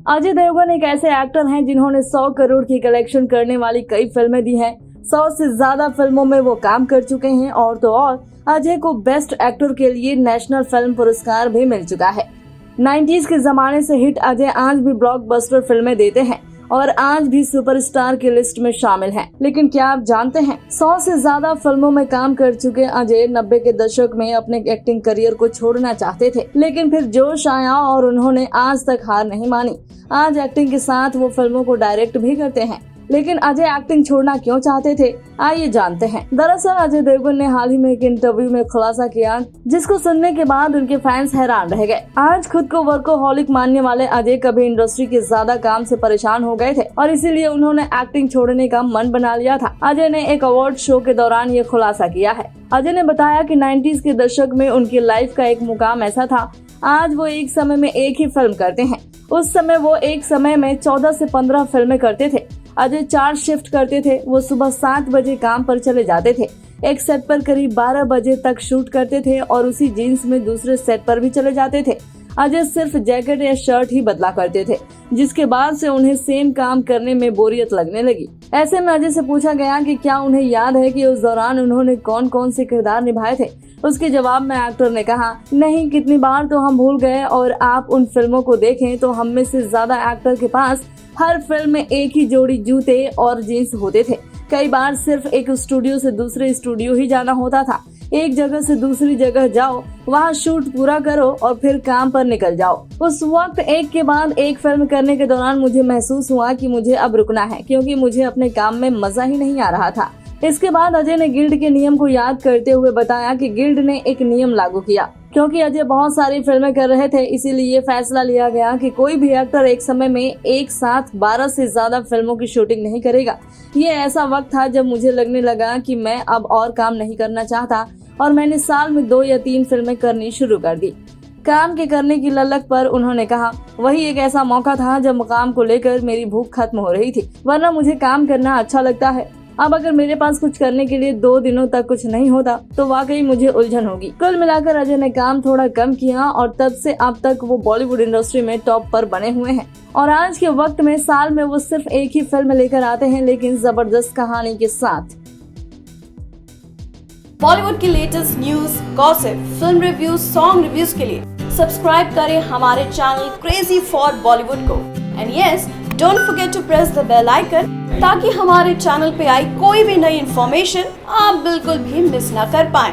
अजय देवगन एक ऐसे एक्टर हैं जिन्होंने 100 करोड़ की कलेक्शन करने वाली कई फिल्में दी हैं। 100 से ज्यादा फिल्मों में वो काम कर चुके हैं और तो और अजय को बेस्ट एक्टर के लिए नेशनल फिल्म पुरस्कार भी मिल चुका है। 90s के जमाने से हिट अजय आज भी ब्लॉकबस्टर फिल्में देते हैं और आज भी सुपरस्टार की लिस्ट में शामिल हैं। लेकिन क्या आप जानते हैं 100 से ज्यादा फिल्मों में काम कर चुके अजय 90 के दशक में अपने एक्टिंग करियर को छोड़ना चाहते थे, लेकिन फिर जोश आया और उन्होंने आज तक हार नहीं मानी। आज एक्टिंग के साथ वो फिल्मों को डायरेक्ट भी करते हैं। लेकिन अजय एक्टिंग छोड़ना क्यों चाहते थे, आइए जानते हैं। दरअसल अजय देवगन ने हाल ही में एक इंटरव्यू में खुलासा किया जिसको सुनने के बाद उनके फैंस हैरान रह गए। आज खुद को वर्कोहॉलिक मानने वाले अजय कभी इंडस्ट्री के ज्यादा काम से परेशान हो गए थे और इसीलिए उन्होंने एक्टिंग छोड़ने का मन बना लिया था। अजय ने एक अवार्ड शो के दौरान ये खुलासा किया है। अजय ने बताया कि 90s के दशक में उनकी लाइफ का एक मुकाम ऐसा था, आज वो एक समय में एक ही फिल्म करते हैं। उस समय वो एक समय में 14 से 15 फिल्में करते थे। अजय 4 शिफ्ट करते थे। वो सुबह 7 बजे काम पर चले जाते थे, एक सेट पर करीब 12 बजे तक शूट करते थे और उसी जीन्स में दूसरे सेट पर भी चले जाते थे। अजय सिर्फ जैकेट या शर्ट ही बदला करते थे, जिसके बाद से उन्हें सेम काम करने में बोरियत लगने लगी। ऐसे में अजय से पूछा गया कि क्या उन्हें याद है कि उस दौरान उन्होंने कौन कौन से किरदार निभाए थे। उसके जवाब में एक्टर ने कहा, नहीं, कितनी बार तो हम भूल गए और आप उन फिल्मों को देखें तो हम में से ज्यादा एक्टर के पास हर फिल्म में एक ही जोड़ी जूते और जीन्स होते थे। कई बार सिर्फ एक स्टूडियो से दूसरे स्टूडियो ही जाना होता था। एक जगह से दूसरी जगह जाओ, वहाँ शूट पूरा करो और फिर काम पर निकल जाओ। उस वक्त एक के बाद एक फिल्म करने के दौरान मुझे महसूस हुआ कि मुझे अब रुकना है, क्योंकि मुझे अपने काम में मजा ही नहीं आ रहा था। इसके बाद अजय ने गिल्ड के नियम को याद करते हुए बताया कि गिल्ड ने एक नियम लागू किया। क्योंकि अजय बहुत सारी फिल्में कर रहे थे, इसीलिए ये फैसला लिया गया कि कोई भी एक्टर एक समय में एक साथ 12 से ज्यादा फिल्मों की शूटिंग नहीं करेगा। ये ऐसा वक्त था जब मुझे लगने लगा कि मैं अब और काम नहीं करना चाहता और मैंने साल में 2 या 3 फिल्में करनी शुरू कर दी। काम के करने की ललक पर उन्होंने कहा, वही एक ऐसा मौका था जब मुकाम को लेकर मेरी भूख खत्म हो रही थी, वरना मुझे काम करना अच्छा लगता है। अब अगर मेरे पास कुछ करने के लिए 2 दिनों तक कुछ नहीं होता तो वाकई मुझे उलझन होगी। कुल मिलाकर अजय ने काम थोड़ा कम किया और तब से अब तक वो बॉलीवुड इंडस्ट्री में टॉप पर बने हुए हैं और आज के वक्त में साल में वो सिर्फ एक ही फिल्म लेकर आते हैं, लेकिन जबरदस्त कहानी के साथ। बॉलीवुड की latest news, gossip, film reviews, song reviews के लिए सब्सक्राइब करें हमारे चैनल क्रेजी फॉर बॉलीवुड को। And yes, don't forget to press the bell icon ताकि हमारे चैनल पे आई कोई भी नई इन्फॉर्मेशन आप बिल्कुल भी मिस ना कर पाएं।